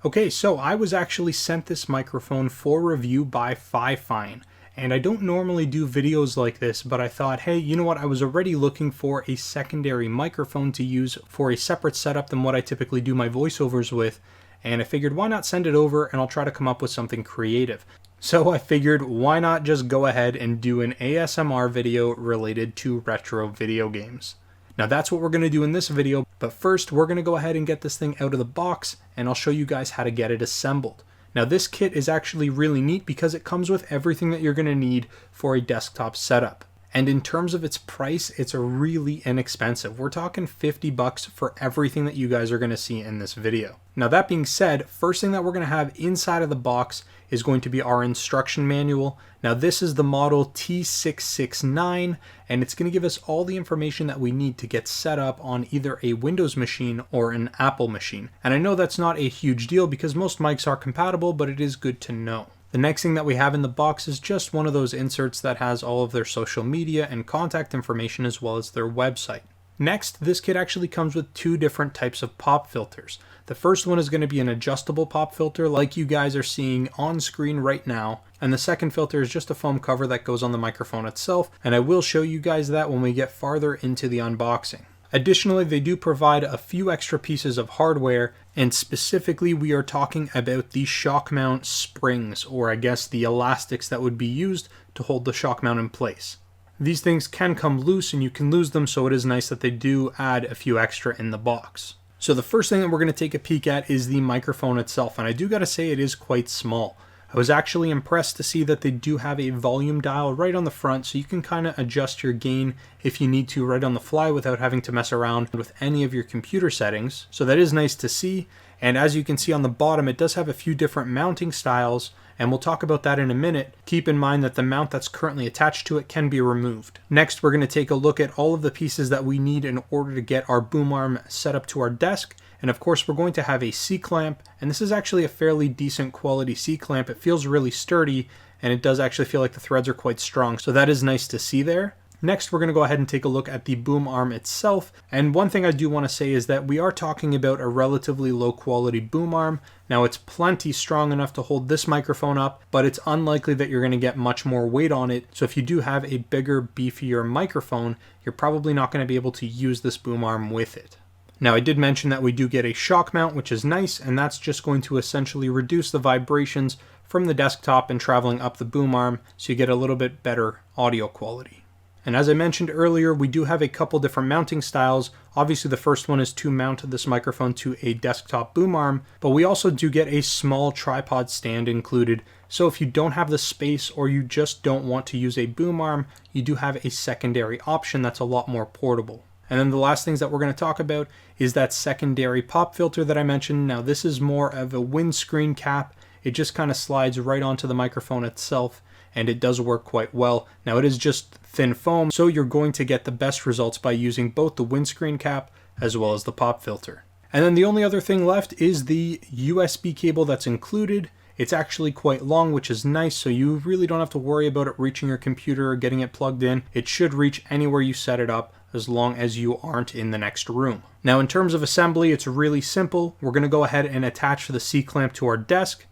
Okay, so I was actually sent this microphone for review by FiFine. And I don't normally do videos like this, but I thought, hey, you know what? I was already looking for a secondary microphone to use for a separate setup than what I typically do my voiceovers with. And I figured, why not send it over and I'll try to come up with something creative. So I figured, why not just go ahead and do an ASMR video related to retro video games. Now that's what we're going to do in this video, but first we're going to go ahead and get this thing out of the box and I'll show you guys how to get it assembled. Now this kit is actually really neat because it comes with everything that you're going to need for a desktop setup. And in terms of its price, it's really inexpensive. We're talking $50 for everything that you guys are going to see in this video. Now that being said, first thing that we're going to have inside of the box is going to be our instruction manual. Now this is the model T669 and it's going to give us all the information that we need to get set up on either a Windows machine or an Apple machine. And I know that's not a huge deal because most mics are compatible, but it is good to know. The next thing that we have in the box is just one of those inserts that has all of their social media and contact information as well as their website. Next, this kit actually comes with two different types of pop filters. The first one is going to be an adjustable pop filter like you guys are seeing on screen right now. And the second filter is just a foam cover that goes on the microphone itself. And I will show you guys that when we get farther into the unboxing. Additionally, they do provide a few extra pieces of hardware, and specifically we are talking about the shock mount springs, or I guess the elastics that would be used to hold the shock mount in place. These things can come loose and you can lose them, so it is nice that they do add a few extra in the box. So the first thing that we're going to take a peek at is the microphone itself, and I do got to say it is quite small. I was actually impressed to see that they do have a volume dial right on the front, so you can kind of adjust your gain if you need to right on the fly without having to mess around with any of your computer settings. So that is nice to see. And as you can see on the bottom, it does have a few different mounting styles, and we'll talk about that in a minute. Keep in mind that the mount that's currently attached to it can be removed. Next, we're going to take a look at all of the pieces that we need in order to get our boom arm set up to our desk. And of course, we're going to have a C-clamp, and this is actually a fairly decent quality C-clamp. It feels really sturdy, and it does actually feel like the threads are quite strong, so that is nice to see there. Next, we're going to go ahead and take a look at the boom arm itself. And one thing I do want to say is that we are talking about a relatively low quality boom arm. Now it's plenty strong enough to hold this microphone up, but it's unlikely that you're going to get much more weight on it. So if you do have a bigger, beefier microphone, you're probably not going to be able to use this boom arm with it. Now I did mention that we do get a shock mount, which is nice, and that's just going to essentially reduce the vibrations from the desktop and traveling up the boom arm, so you get a little bit better audio quality. And as I mentioned earlier, we do have a couple different mounting styles. Obviously the first one is to mount this microphone to a desktop boom arm, but we also do get a small tripod stand included. So if you don't have the space or you just don't want to use a boom arm, you do have a secondary option that's a lot more portable. And then the last things that we're going to talk about is that secondary pop filter that I mentioned. Now this is more of a windscreen cap. It just kind of slides right onto the microphone itself, and it does work quite well. Now it is just thin foam, so you're going to get the best results by using both the windscreen cap as well as the pop filter. And then the only other thing left is the USB cable that's included. It's actually quite long, which is nice, so you really don't have to worry about it reaching your computer or getting it plugged in. It should reach anywhere you set it up, as long as you aren't in the next room. Now in terms of assembly, it's really simple. We're going to go ahead and attach the C-clamp to our desk.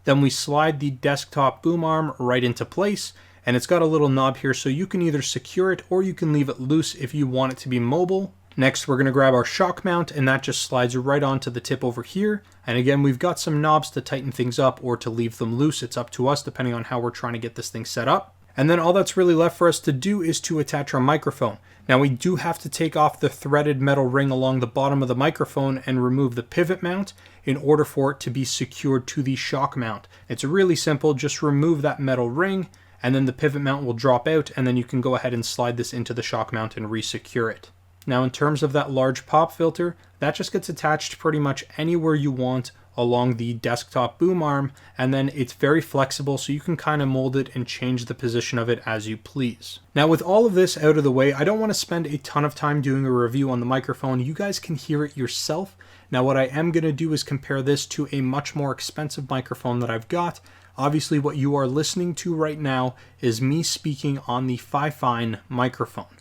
Then we slide the desktop boom arm right into place, and it's got a little knob here, so you can either secure it or you can leave it loose if you want it to be mobile. Next, we're going to grab our shock mount, and that just slides right onto the tip over here. And again, we've got some knobs to tighten things up or to leave them loose. It's up to us depending on how we're trying to get this thing set up. And then all that's really left for us to do is to attach our microphone. Now we do have to take off the threaded metal ring along the bottom of the microphone and remove the pivot mount in order for it to be secured to the shock mount. It's really simple, just remove that metal ring and then the pivot mount will drop out, and then you can go ahead and slide this into the shock mount and re-secure it. Now in terms of that large pop filter, that just gets attached pretty much anywhere you want along the desktop boom arm, and then it's very flexible, so you can kind of mold it and change the position of it as you please. Now with all of this out of the way, I don't want to spend a ton of time doing a review on the microphone. You guys can hear it yourself. Now what I am going to do is compare this to a much more expensive microphone that I've got. Obviously what you are listening to right now is me speaking on the FiFine microphone.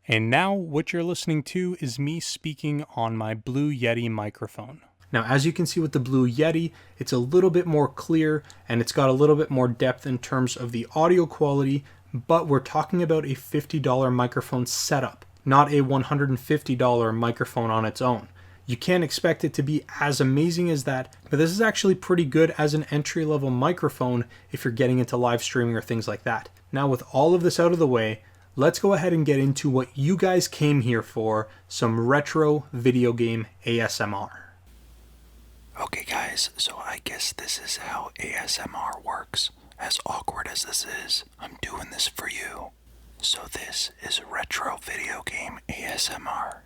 And now what you're listening to is me speaking on my Blue Yeti microphone. Now, as you can see with the Blue Yeti, it's a little bit more clear and it's got a little bit more depth in terms of the audio quality, but we're talking about a $50 microphone setup, not a $150 microphone on its own. You can't expect it to be as amazing as that, but this is actually pretty good as an entry-level microphone if you're getting into live streaming or things like that. Now, with all of this out of the way, let's go ahead and get into what you guys came here for, some retro video game ASMR. Okay guys, so I guess this is how ASMR works. As awkward as this is, I'm doing this for you. So this is retro video game ASMR.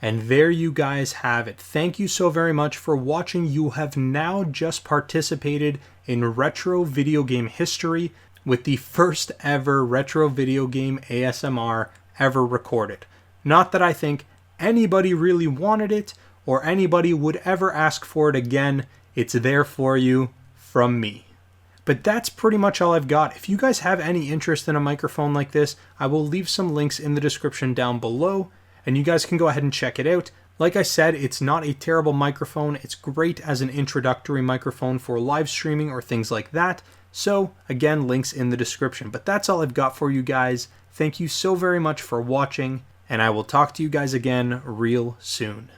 And there you guys have it. Thank you so very much for watching. You have now just participated in retro video game history with the first ever retro video game ASMR ever recorded. Not that I think anybody really wanted it or anybody would ever ask for it again. It's there for you from me. But that's pretty much all I've got. If you guys have any interest in a microphone like this, I will leave some links in the description down below, and you guys can go ahead and check it out. Like I said, it's not a terrible microphone. It's great as an introductory microphone for live streaming or things like that. So again, links in the description. But that's all I've got for you guys. Thank you so very much for watching, and I will talk to you guys again real soon.